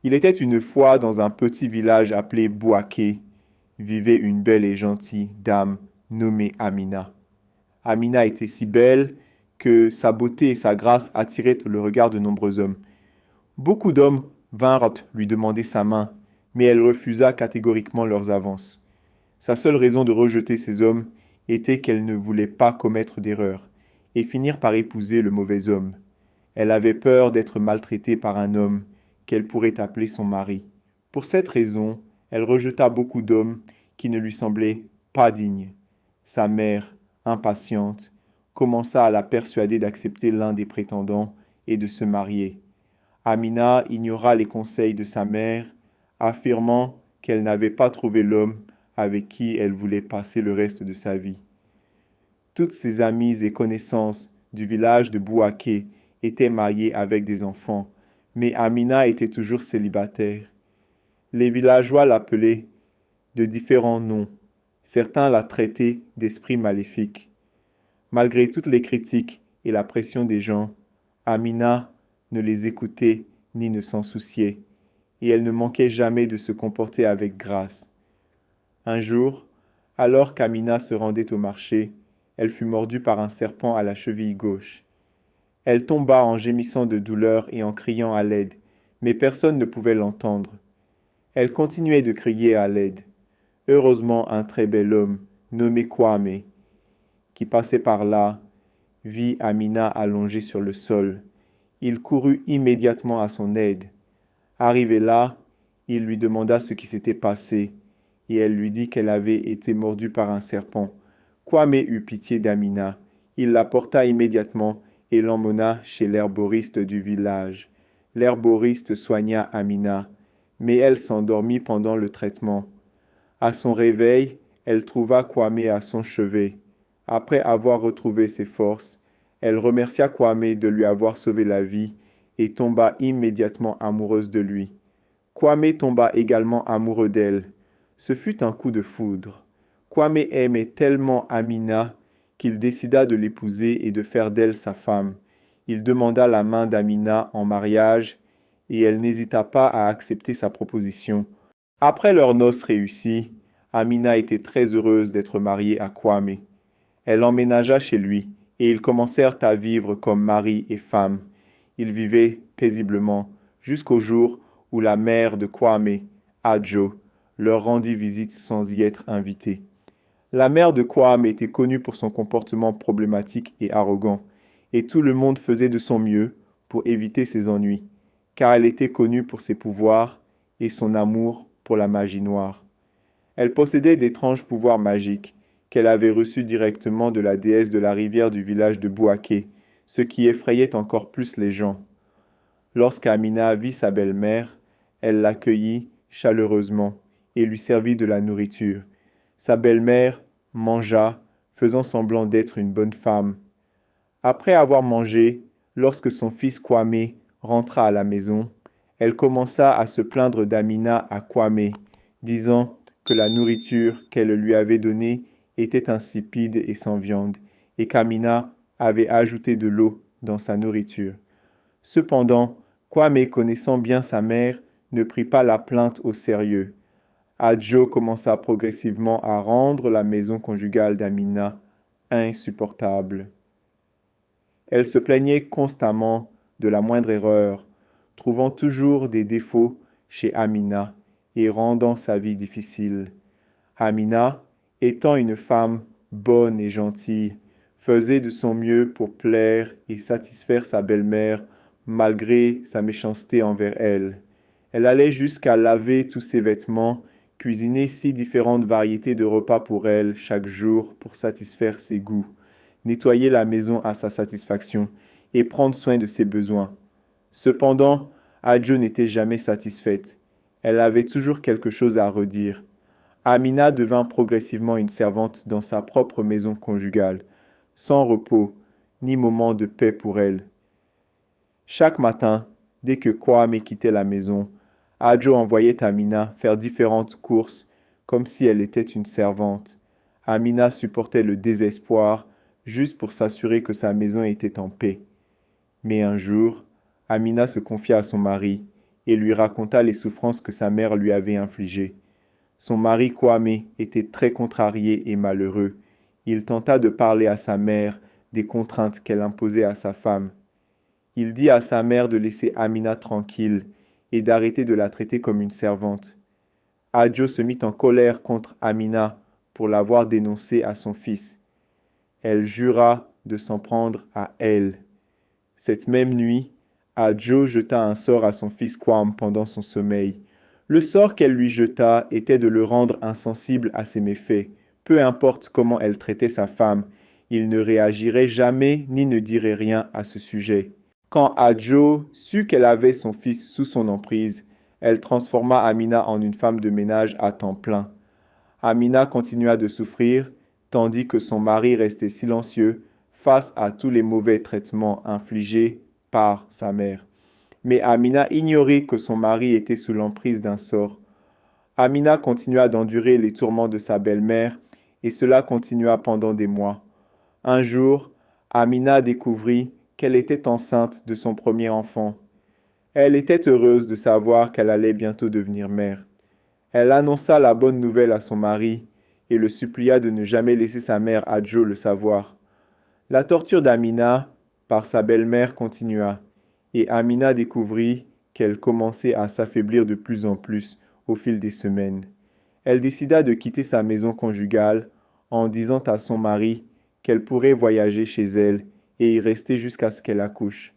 Il était une fois dans un petit village appelé Bouaké, vivait une belle et gentille dame nommée Amina. Amina était si belle que sa beauté et sa grâce attiraient le regard de nombreux hommes. Beaucoup d'hommes vinrent lui demander sa main, mais elle refusa catégoriquement leurs avances. Sa seule raison de rejeter ces hommes était qu'elle ne voulait pas commettre d'erreur et finir par épouser le mauvais homme. Elle avait peur d'être maltraitée par un homme qu'elle pourrait appeler son mari. Pour cette raison, elle rejeta beaucoup d'hommes qui ne lui semblaient pas dignes. Sa mère, impatiente, commença à la persuader d'accepter l'un des prétendants et de se marier. Amina ignora les conseils de sa mère, affirmant qu'elle n'avait pas trouvé l'homme avec qui elle voulait passer le reste de sa vie. Toutes ses amies et connaissances du village de Bouaké étaient mariées avec des enfants, mais Amina était toujours célibataire. Les villageois l'appelaient de différents noms. Certains la traitaient d'esprit maléfique. Malgré toutes les critiques et la pression des gens, Amina ne les écoutait ni ne s'en souciait, et elle ne manquait jamais de se comporter avec grâce. Un jour, alors qu'Amina se rendait au marché, elle fut mordue par un serpent à la cheville gauche. Elle tomba en gémissant de douleur et en criant à l'aide, mais personne ne pouvait l'entendre. Elle continuait de crier à l'aide. Heureusement, un très bel homme, nommé Kwame, qui passait par là, vit Amina allongée sur le sol. Il courut immédiatement à son aide. Arrivé là, il lui demanda ce qui s'était passé, et elle lui dit qu'elle avait été mordue par un serpent. Kwame eut pitié d'Amina. Il la porta immédiatement et l'emmena chez l'herboriste du village. L'herboriste soigna Amina, mais elle s'endormit pendant le traitement. À son réveil, elle trouva Kwame à son chevet. Après avoir retrouvé ses forces, elle remercia Kwame de lui avoir sauvé la vie et tomba immédiatement amoureuse de lui. Kwame tomba également amoureux d'elle. Ce fut un coup de foudre. Kwame aimait tellement Amina qu'il décida de l'épouser et de faire d'elle sa femme. Il demanda la main d'Amina en mariage et elle n'hésita pas à accepter sa proposition. Après leurs noces réussies, Amina était très heureuse d'être mariée à Kwame. Elle emménagea chez lui et ils commencèrent à vivre comme mari et femme. Ils vivaient paisiblement jusqu'au jour où la mère de Kwame, Adjo, leur rendit visite sans y être invitée. La mère de Kwame était connue pour son comportement problématique et arrogant, et tout le monde faisait de son mieux pour éviter ses ennuis, car elle était connue pour ses pouvoirs et son amour pour la magie noire. Elle possédait d'étranges pouvoirs magiques qu'elle avait reçus directement de la déesse de la rivière du village de Bouaké, ce qui effrayait encore plus les gens. Lorsqu'Amina vit sa belle-mère, elle l'accueillit chaleureusement et lui servit de la nourriture. Sa belle-mère mangea, faisant semblant d'être une bonne femme. Après avoir mangé, lorsque son fils Kwame rentra à la maison, elle commença à se plaindre d'Amina à Kwame, disant que la nourriture qu'elle lui avait donnée était insipide et sans viande, et qu'Amina avait ajouté de l'eau dans sa nourriture. Cependant, Kwame, connaissant bien sa mère, ne prit pas la plainte au sérieux. Adjo commença progressivement à rendre la maison conjugale d'Amina insupportable. Elle se plaignait constamment de la moindre erreur, trouvant toujours des défauts chez Amina et rendant sa vie difficile. Amina, étant une femme bonne et gentille, faisait de son mieux pour plaire et satisfaire sa belle-mère malgré sa méchanceté envers elle. Elle allait jusqu'à laver tous ses vêtements, cuisiner 6 différentes variétés de repas pour elle chaque jour pour satisfaire ses goûts, nettoyer la maison à sa satisfaction et prendre soin de ses besoins. Cependant, Adjo n'était jamais satisfaite. Elle avait toujours quelque chose à redire. Amina devint progressivement une servante dans sa propre maison conjugale, sans repos ni moment de paix pour elle. Chaque matin, dès que Kwame quittait la maison, Adjo envoyait Amina faire différentes courses comme si elle était une servante. Amina supportait le désespoir juste pour s'assurer que sa maison était en paix. Mais un jour, Amina se confia à son mari, et lui raconta les souffrances que sa mère lui avait infligées. Son mari Kwame était très contrarié et malheureux. Il tenta de parler à sa mère des contraintes qu'elle imposait à sa femme. Il dit à sa mère de laisser Amina tranquille et d'arrêter de la traiter comme une servante. Adjo se mit en colère contre Amina pour l'avoir dénoncée à son fils. Elle jura de s'en prendre à elle. Cette même nuit, Adjo jeta un sort à son fils Kwam pendant son sommeil. Le sort qu'elle lui jeta était de le rendre insensible à ses méfaits. Peu importe comment elle traitait sa femme, il ne réagirait jamais ni ne dirait rien à ce sujet. Quand Adjo sut qu'elle avait son fils sous son emprise, elle transforma Amina en une femme de ménage à temps plein. Amina continua de souffrir, tandis que son mari restait silencieux face à tous les mauvais traitements infligés par sa mère. Mais Amina ignorait que son mari était sous l'emprise d'un sort. Amina continua d'endurer les tourments de sa belle-mère, et cela continua pendant des mois. Un jour, Amina découvrit qu'elle était enceinte de son premier enfant. Elle était heureuse de savoir qu'elle allait bientôt devenir mère. Elle annonça la bonne nouvelle à son mari et le supplia de ne jamais laisser sa mère Adjo le savoir. La torture d'Amina par sa belle-mère continua, et Amina découvrit qu'elle commençait à s'affaiblir de plus en plus au fil des semaines. Elle décida de quitter sa maison conjugale en disant à son mari qu'elle pourrait voyager chez elle et y rester jusqu'à ce qu'elle accouche.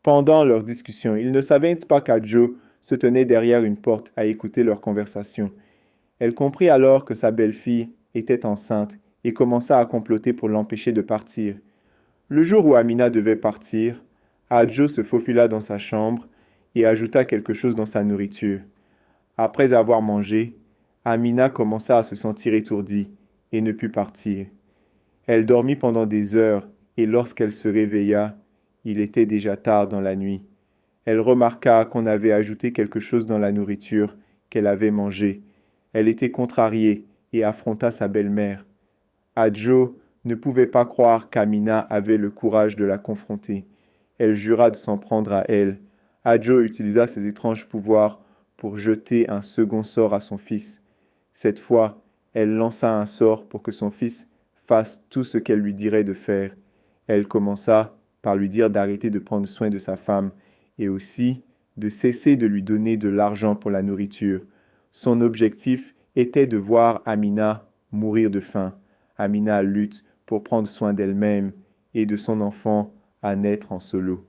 Pendant leur discussion, ils ne savaient pas qu'Adjo se tenait derrière une porte à écouter leur conversation. Elle comprit alors que sa belle-fille était enceinte et commença à comploter pour l'empêcher de partir. Le jour où Amina devait partir, Adjo se faufila dans sa chambre et ajouta quelque chose dans sa nourriture. Après avoir mangé, Amina commença à se sentir étourdie et ne put partir. Elle dormit pendant des heures et lorsqu'elle se réveilla, il était déjà tard dans la nuit. Elle remarqua qu'on avait ajouté quelque chose dans la nourriture qu'elle avait mangée. Elle était contrariée et affronta sa belle-mère. Adjo ne pouvait pas croire qu'Amina avait le courage de la confronter. Elle jura de s'en prendre à elle. Adjo utilisa ses étranges pouvoirs pour jeter un second sort à son fils. Cette fois, elle lança un sort pour que son fils fasse tout ce qu'elle lui dirait de faire. Elle commença par lui dire d'arrêter de prendre soin de sa femme et aussi de cesser de lui donner de l'argent pour la nourriture. Son objectif était de voir Amina mourir de faim. Amina lutte pour prendre soin d'elle-même et de son enfant à naître en solo.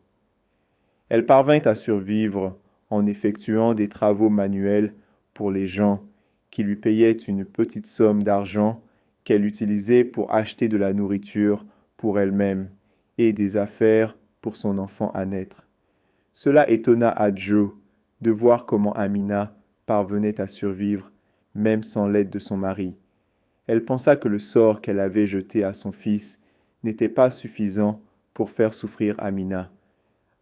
Elle parvint à survivre en effectuant des travaux manuels pour les gens qui lui payaient une petite somme d'argent qu'elle utilisait pour acheter de la nourriture pour elle-même et des affaires pour son enfant à naître. Cela étonna Adjo de voir comment Amina parvenait à survivre même sans l'aide de son mari. Elle pensa que le sort qu'elle avait jeté à son fils n'était pas suffisant pour faire souffrir Amina.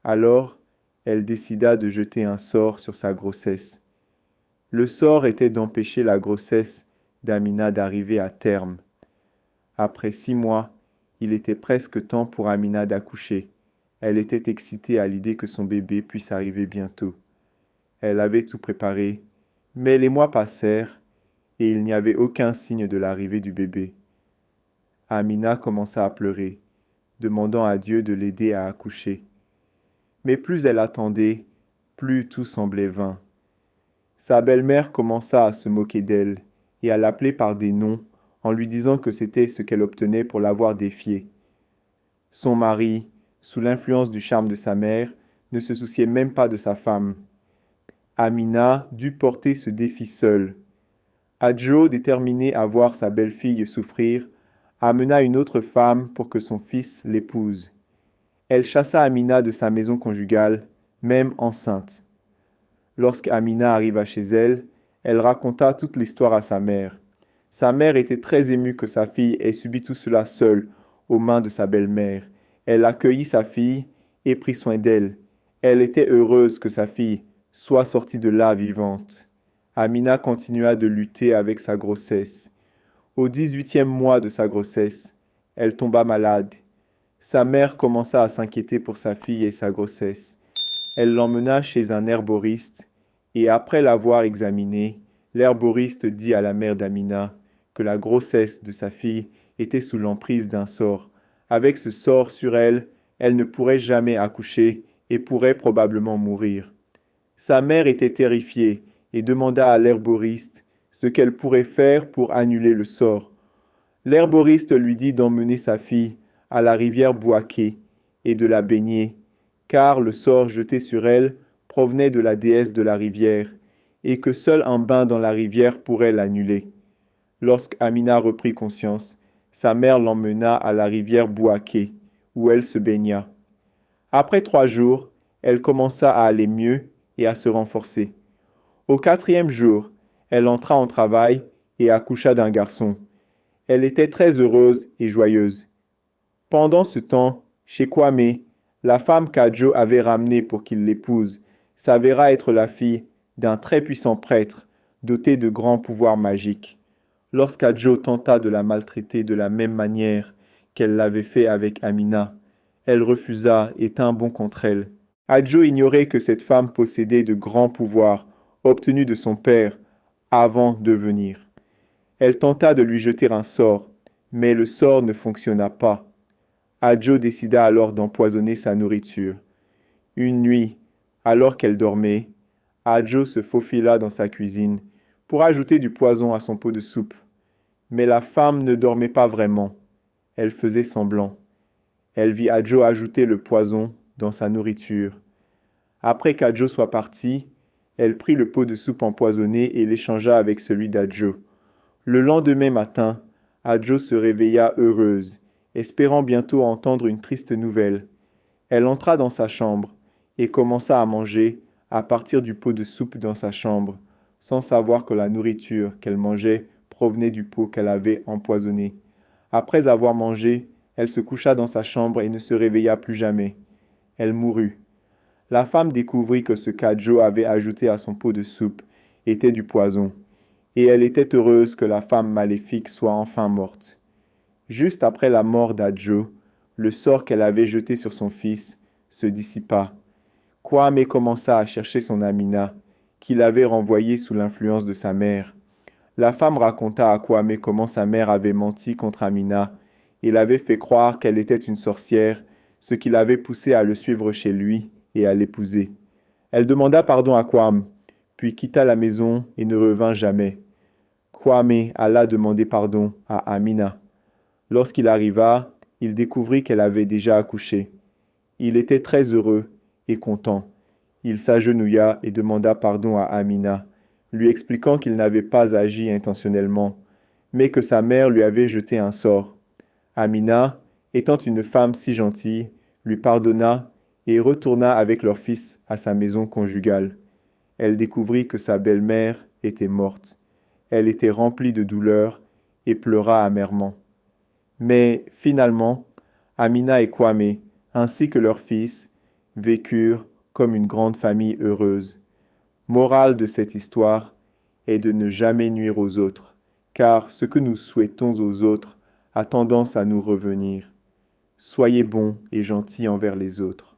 Alors, elle décida de jeter un sort sur sa grossesse. Le sort était d'empêcher la grossesse d'Amina d'arriver à terme. Après 6 mois, il était presque temps pour Amina d'accoucher. Elle était excitée à l'idée que son bébé puisse arriver bientôt. Elle avait tout préparé, mais les mois passèrent et il n'y avait aucun signe de l'arrivée du bébé. Amina commença à pleurer, demandant à Dieu de l'aider à accoucher. Mais plus elle attendait, plus tout semblait vain. Sa belle-mère commença à se moquer d'elle et à l'appeler par des noms en lui disant que c'était ce qu'elle obtenait pour l'avoir défiée. Son mari, sous l'influence du charme de sa mère, ne se souciait même pas de sa femme. Amina dut porter ce défi seule. Adjo, déterminée à voir sa belle-fille souffrir, amena une autre femme pour que son fils l'épouse. Elle chassa Amina de sa maison conjugale, même enceinte. Lorsque Amina arriva chez elle, elle raconta toute l'histoire à sa mère. Sa mère était très émue que sa fille ait subi tout cela seule, aux mains de sa belle-mère. Elle accueillit sa fille et prit soin d'elle. Elle était heureuse que sa fille soit sortie de là vivante. Amina continua de lutter avec sa grossesse. Au 18e mois de sa grossesse, elle tomba malade. Sa mère commença à s'inquiéter pour sa fille et sa grossesse. Elle l'emmena chez un herboriste, et après l'avoir examiné, l'herboriste dit à la mère d'Amina que la grossesse de sa fille était sous l'emprise d'un sort. Avec ce sort sur elle, elle ne pourrait jamais accoucher et pourrait probablement mourir. Sa mère était terrifiée et demanda à l'herboriste ce qu'elle pourrait faire pour annuler le sort. L'herboriste lui dit d'emmener sa fille à la rivière Bouaké et de la baigner, car le sort jeté sur elle provenait de la déesse de la rivière, et que seul un bain dans la rivière pourrait l'annuler. Lorsqu'Amina reprit conscience, sa mère l'emmena à la rivière Bouaké, où elle se baigna. Après 3 jours, elle commença à aller mieux et à se renforcer. Au 4e jour, elle entra en travail et accoucha d'un garçon. Elle était très heureuse et joyeuse. Pendant ce temps, chez Kwame, la femme qu'Adjo avait ramenée pour qu'il l'épouse s'avéra être la fille d'un très puissant prêtre doté de grands pouvoirs magiques. Lorsqu'Adjo tenta de la maltraiter de la même manière qu'elle l'avait fait avec Amina, elle refusa et tint bon contre elle. Adjo ignorait que cette femme possédait de grands pouvoirs obtenus de son père avant de venir. Elle tenta de lui jeter un sort, mais le sort ne fonctionna pas. Adjo décida alors d'empoisonner sa nourriture. Une nuit, alors qu'elle dormait, Adjo se faufila dans sa cuisine pour ajouter du poison à son pot de soupe. Mais la femme ne dormait pas vraiment. Elle faisait semblant. Elle vit Adjo ajouter le poison dans sa nourriture. Après qu'Adjo soit parti, elle prit le pot de soupe empoisonné et l'échangea avec celui d'Adjo. Le lendemain matin, Adjo se réveilla heureuse, espérant bientôt entendre une triste nouvelle. Elle entra dans sa chambre et commença à manger à partir du pot de soupe dans sa chambre, sans savoir que la nourriture qu'elle mangeait provenait du pot qu'elle avait empoisonné. Après avoir mangé, elle se coucha dans sa chambre et ne se réveilla plus jamais. Elle mourut. La femme découvrit que ce qu'Adjo avait ajouté à son pot de soupe était du poison, et elle était heureuse que la femme maléfique soit enfin morte. Juste après la mort d'Adjo, le sort qu'elle avait jeté sur son fils se dissipa. Kwame commença à chercher son Amina, qu'il avait renvoyée sous l'influence de sa mère. La femme raconta à Kwame comment sa mère avait menti contre Amina et l'avait fait croire qu'elle était une sorcière, ce qui l'avait poussé à le suivre chez lui et à l'épouser. Elle demanda pardon à Kwame, puis quitta la maison et ne revint jamais. Kwame alla demander pardon à Amina. Lorsqu'il arriva, il découvrit qu'elle avait déjà accouché. Il était très heureux et content. Il s'agenouilla et demanda pardon à Amina, lui expliquant qu'il n'avait pas agi intentionnellement, mais que sa mère lui avait jeté un sort. Amina, étant une femme si gentille, lui pardonna et retourna avec leur fils à sa maison conjugale. Elle découvrit que sa belle-mère était morte. Elle était remplie de douleur et pleura amèrement. Mais finalement, Amina et Kwame, ainsi que leur fils, vécurent comme une grande famille heureuse. Morale de cette histoire est de ne jamais nuire aux autres, car ce que nous souhaitons aux autres a tendance à nous revenir. Soyez bons et gentils envers les autres.